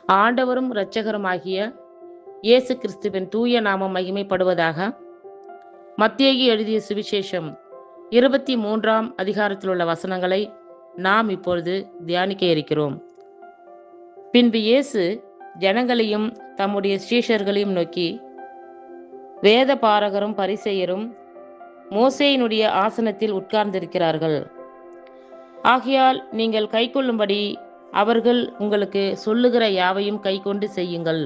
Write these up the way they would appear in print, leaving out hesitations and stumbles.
ஆண்டவரும் இரட்சகருமாகிய இயேசு கிறிஸ்துவின் தூய நாமம் மகிமைப்படுவதாக. மத்தேயு எழுதிய சுவிசேஷம் 23ஆம் அதிகாரத்திலுள்ள வசனங்களை நாம் இப்பொழுது தியானிக்க இருக்கிறோம். பின்பு இயேசு ஜனங்களையும் தம்முடைய சீஷர்களையும் நோக்கி, வேத பாரகரும் பரிசேயரும் மோசேயினுடைய ஆசனத்தில் உட்கார்ந்திருக்கிறார்கள். ஆகையால் நீங்கள் கைக்கொள்ளும்படி அவர்கள் உங்களுக்கு சொல்லுகிற யாவையும் கைக்கொண்டு செய்யுங்கள்.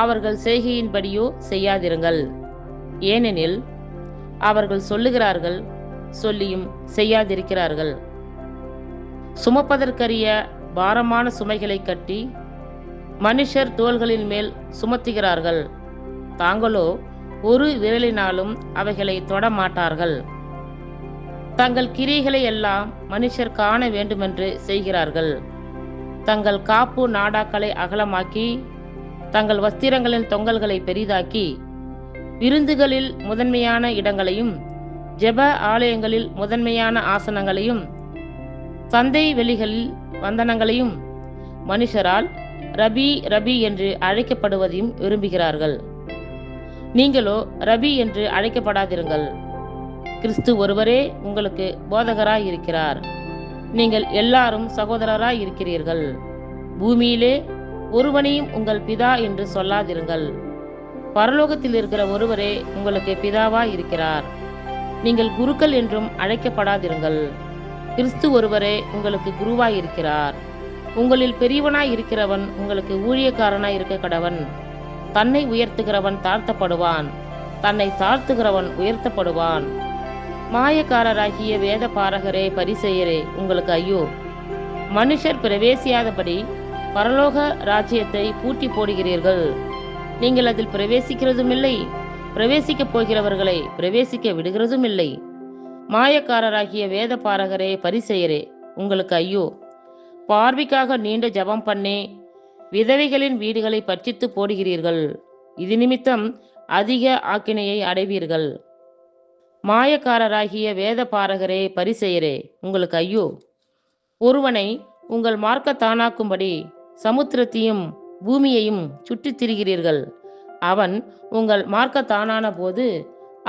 அவர்கள் செய்கையின்படியோ செய்யாதிருங்கள். ஏனெனில் அவர்கள் சொல்லுகிறார்கள், சொல்லியும் செய்யாதிருக்கிறார்கள். சுமப்பதற்கரிய பாரமான சுமைகளை கட்டி மனுஷர் தோள்களின் மேல் சுமத்துகிறார்கள். தாங்களோ ஒரு விரலினாலும் அவைகளை தொடமாட்டார்கள். தங்கள் கிரியைகளை எல்லாம் மனுஷர் காண வேண்டுமென்று செய்கிறார்கள். தங்கள் காப்பு நாடாக்களை அகலமாக்கி தங்கள் வஸ்திரங்களின் தொங்கல்களை பெரிதாக்கி விருந்துகளில் முதன்மையான இடங்களையும் ஜெப ஆலயங்களில் முதன்மையான ஆசனங்களையும் சந்தை வெளிகளில் வந்தனங்களையும் மனுஷரால் ரபி ரபி என்று அழைக்கப்படுவதையும் விரும்புகிறார்கள். நீங்களோ ரபி என்று அழைக்கப்படாதிருங்கள். கிறிஸ்து ஒருவரே உங்களுக்கு போதகராய் இருக்கிறார். நீங்கள் எல்லாரும் சகோதரராய் இருக்கிறீர்கள். பூமியிலே ஒருவனையும் உங்கள் பிதா என்று சொல்லாதிருங்கள். பரலோகத்தில் இருக்கிற ஒருவரே உங்களுக்கு பிதாவாய் இருக்கிறார். நீங்கள் குருக்கள் என்றும் அழைக்கப்படாதிருங்கள். கிறிஸ்து ஒருவரே உங்களுக்கு குருவாய் இருக்கிறார். உங்களில் பெரியவனாய் இருக்கிறவன் உங்களுக்கு ஊழியக்காரனாய் இருக்க கடவன். தன்னை உயர்த்துகிறவன் தாழ்த்தப்படுவான், தன்னை தாழ்த்துகிறவன் உயர்த்தப்படுவான். மாயக்காரராகிய வேத பாரகரே பரிசேயரே, உங்களுக்கு ஐயோ! மனுஷர் பிரவேசியாதபடி பரலோக ராஜ்யத்தை பூட்டி போடுகிறீர்கள். நீங்கள் அதில் பிரவேசிக்கிறதும் இல்லை, பிரவேசிக்கப் போகிறவர்களை பிரவேசிக்க விடுகிறதும் இல்லை. மாயக்காரராகிய வேத பாரகரே பரிசேயரே, உங்களுக்கு ஐயோ! பார்வைக்காக நீண்ட ஜெபம் பண்ணி விதவைகளின் வீடுகளை பட்சித்து போடுகிறீர்கள். இது நிமித்தம் அதிக ஆக்கினையை அடைவீர்கள். மாயக்காரராகிய வேத பாரகரே பரிசேயரே, உங்களுக்கு ஐயோ! ஒருவனை உங்கள் மார்க்கத்தானாக்கும்படி சமுத்திரத்தையும் பூமியையும் சுற்றித் திரிகிறீர்கள். அவன் உங்கள் மார்க்கத்தானான போது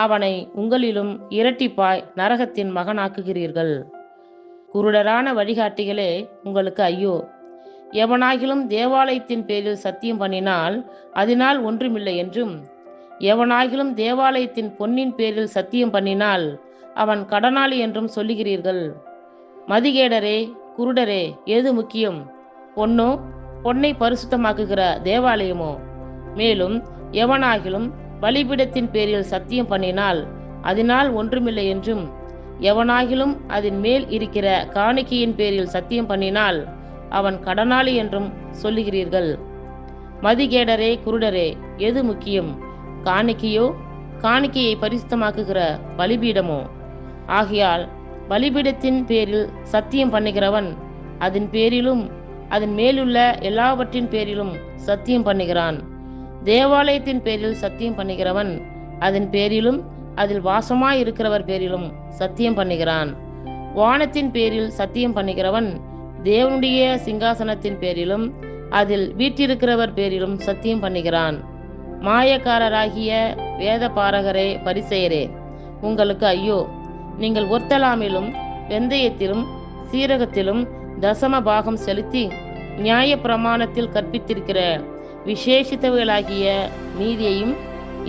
அவனை உங்களிலும் இரட்டிப்பாய் நரகத்தின் மகனாக்குகிறீர்கள். குருடரான வழிகாட்டிகளே, உங்களுக்கு ஐயோ! எவனாகிலும் தேவாலயத்தின் பேரில் சத்தியம் பண்ணினால் அதனால் ஒன்றுமில்லை என்றும், எவனாகிலும் தேவாலயத்தின் பொன்னின் பேரில் சத்தியம் பண்ணினால் அவன் கடனாளி என்றும் சொல்லுகிறீர்கள். மதிகேடரே, குருடரே, எது முக்கியம்? பொன்னோ, பொன்னை பரிசுத்தமாக்குகிற தேவாலயமோ? மேலும் எவனாகிலும் பலிபீடத்தின் பேரில் சத்தியம் பண்ணினால் அதனால் ஒன்றுமில்லை என்றும், எவனாகிலும் அதன் மேல் இருக்கிற காணிக்கையின் பேரில் சத்தியம் பண்ணினால் அவன் கடனாளி என்றும் சொல்லுகிறீர்கள். மதிகேடரே, குருடரே, எது முக்கியம்? காணிக்கையோ, காணிக்கையை பரிசுத்தமாக்குகிற பலிபீடமோ? ஆகையால் பலிபீடத்தின் பேரில் சத்தியம் பண்ணுகிறவன் அதன் பேரிலும் அதன் மேலுள்ள எல்லாவற்றின் பேரிலும் சத்தியம் பண்ணுகிறான். தேவாலயத்தின் பேரில் சத்தியம் பண்ணுகிறவன் அதன் பேரிலும் அதில் வாசமாய் இருக்கிறவர் பேரிலும் சத்தியம் பண்ணுகிறான். வானத்தின் பேரில் சத்தியம் பண்ணுகிறவன் தேவனுடைய சிங்காசனத்தின் பேரிலும் அதில் வீற்றிருக்கிறவர் பேரிலும் சத்தியம் பண்ணுகிறான். மாயக்காரராகிய வேத பாரகரே பரிசேயரே, உங்களுக்கு ஐயோ! நீங்கள் ஒர்த்தலாமிலும் வெந்தயத்திலும் சீரகத்திலும் தசம பாகம் செலுத்தி நியாய பிரமாணத்தில் கற்பித்திருக்கிற விசேஷித்தவைகளாகிய நீதியையும்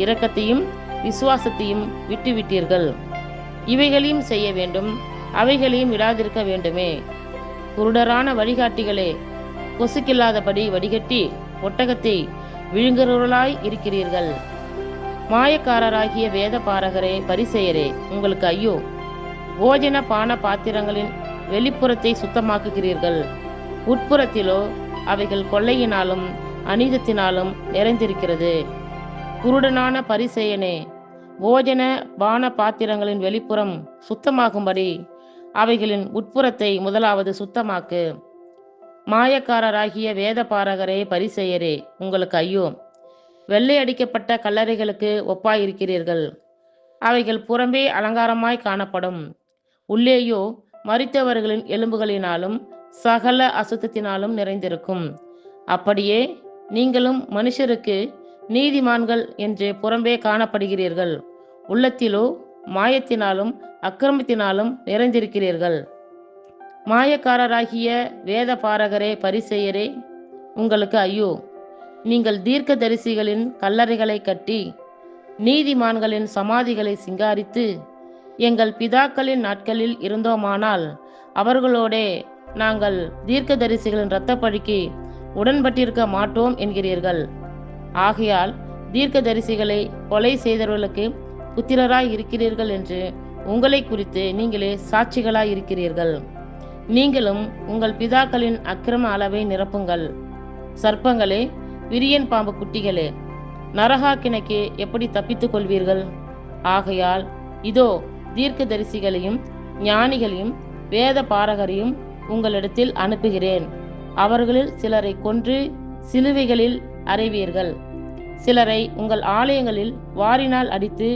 இரக்கத்தையும் விசுவாசத்தையும் விட்டுவிட்டீர்கள். இவைகளையும் செய்ய வேண்டும், அவைகளையும் விடாதிருக்க வேண்டுமே. குருடரான வழிகாட்டிகளே, கொசுக்கில்லாதபடி வடிகட்டி ஒட்டகத்தை விழுங்குகிறவர்களாய் இருக்கிறீர்கள். மாயக்காரராகிய வேத பாரகரே பரிசேயரே, உங்களுக்கு ஐயோ! போஜன பான பாத்திரங்களின் வெளிப்புறத்தை சுத்தமாக்குகிறீர்கள். உட்புறத்திலோ அவைகள் கொள்ளையினாலும் அநீதத்தினாலும் நிறைந்திருக்கிறது. குருடனான பரிசேயனே, போஜன பான பாத்திரங்களின் வெளிப்புறம் சுத்தமாகும்படி அவைகளின் உட்புறத்தை முதலாவது சுத்தமாக்கு. மாயக்காரராகிய வேத பாரகரே பரிசேயரே, உங்களுக்கு ஐயோ! வெள்ளை அடிக்கப்பட்ட கல்லறைகளுக்கு ஒப்பாயிருக்கிறீர்கள். அவைகள் புறம்பே அலங்காரமாய் காணப்படும், உள்ளேயோ மரித்தவர்களின் எலும்புகளினாலும் சகல அசுத்தத்தினாலும் நிறைந்திருக்கும். அப்படியே நீங்களும் மனுஷருக்கு நீதிமான்கள் என்று புறம்பே காணப்படுகிறீர்கள், உள்ளத்திலோ மாயத்தினாலும் அக்கிரமத்தினாலும் நிறைந்திருக்கிறீர்கள். மாயக்காரராகிய வேத பாரகரே, பரிசேயரே, உங்களுக்கு ஐயோ! நீங்கள் தீர்க்கதரிசிகளின் கல்லறைகளை கட்டி நீதிமான்களின் சமாதிகளை சிங்காரித்து, எங்கள் பிதாக்களின் நாட்களில் இருந்தோமானால் அவர்களோடே நாங்கள் தீர்க்கதரிசிகளின் இரத்தப்பழிக்கு உடன்பட்டிருக்க மாட்டோம் என்கிறீர்கள். ஆகையால் தீர்க்கதரிசிகளை கொலை செய்தவர்களுக்கு புத்திரராய் இருக்கிறீர்கள் என்று உங்களை குறித்து நீங்களே சாட்சிகளாய் இருக்கிறீர்கள். நீங்களும் உங்கள் பிதாக்களின் அக்கிரம அளவை நிரப்புங்கள். சர்ப்பங்களே, விரியன் பாம்பு குட்டிகளே, நரகாக்கினைக்கு எப்படி தப்பித்துக் கொள்வீர்கள்? ஆகையால் இதோ தீர்க்கதரிசிகளையும் ஞானிகளையும் வேத பாரகரையும் உங்களிடத்தில் அனுப்புகிறேன். அவர்களில் சிலரை கொன்று சிலுவைகளில் அறைவீர்கள், சிலரை உங்கள் ஆலயங்களில் வாரினால் அடித்து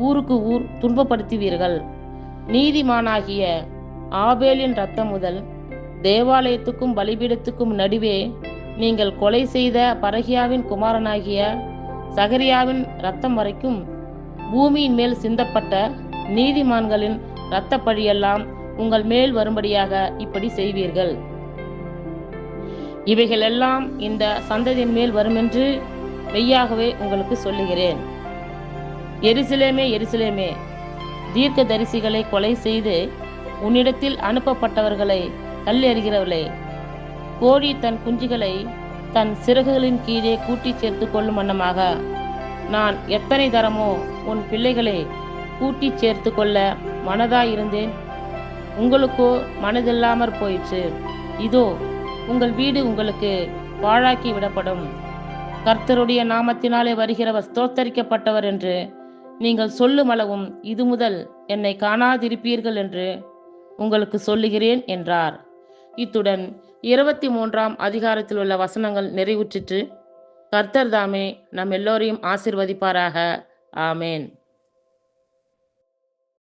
ஊருக்கு ஊர் துன்பப்படுத்துவீர்கள். நீதிமானாகிய ஆபேலின் இரத்தம் முதல் தேவாலயத்துக்கும் பலிபீடத்துக்கும் நடுவே நீங்கள் கொலை செய்த பரகியாவின் குமாரனாகிய சகரியாவின் இரத்தம் வரைக்கும் பூமியின் மேல் சிந்தப்பட்ட நீதிமான்களின் இரத்த பழியெல்லாம் உங்கள் மேல் வரும்படியாக இப்படி செய்வீர்கள். இவைகளெல்லாம் இந்த சந்ததியின் மேல் வருமென்று மெய்யாகவே உங்களுக்கு சொல்லுகிறேன். எருசலேமே, எருசலேமே, தீர்க்க தரிசிகளை கொலை செய்து உன்னிடத்தில் அனுப்பப்பட்டவர்களை கல்லெறிகிறவளே, கோழி தன் குஞ்சுகளை தன் சிறகுகளின் கீழே கூட்டி சேர்த்து கொள்ளும் வண்ணமாக நான் எத்தனை தரமோ உன் பிள்ளைகளை கூட்டி சேர்த்து கொள்ள மனதாயிருந்தேன், உங்களுக்கோ மனதில்லாமற் போயிற்று. இதோ உங்கள் வீடு உங்களுக்கு பாழாக்கி விடப்படும். கர்த்தருடைய நாமத்தினாலே வருகிறவர் ஸ்தோத்தரிக்கப்பட்டவர் என்று நீங்கள் சொல்லும் அளவும் இது முதல் என்னை காணாதிருப்பீர்கள் என்று உங்களுக்கு சொல்லுகிறேன் என்றார். இத்துடன் 23ஆம் அதிகாரத்தில் உள்ள வசனங்கள் நிறைவுற்றிற்று. கர்த்தர் தாமே நம் எல்லோரையும் ஆசீர்வதிப்பாராக. ஆமேன்.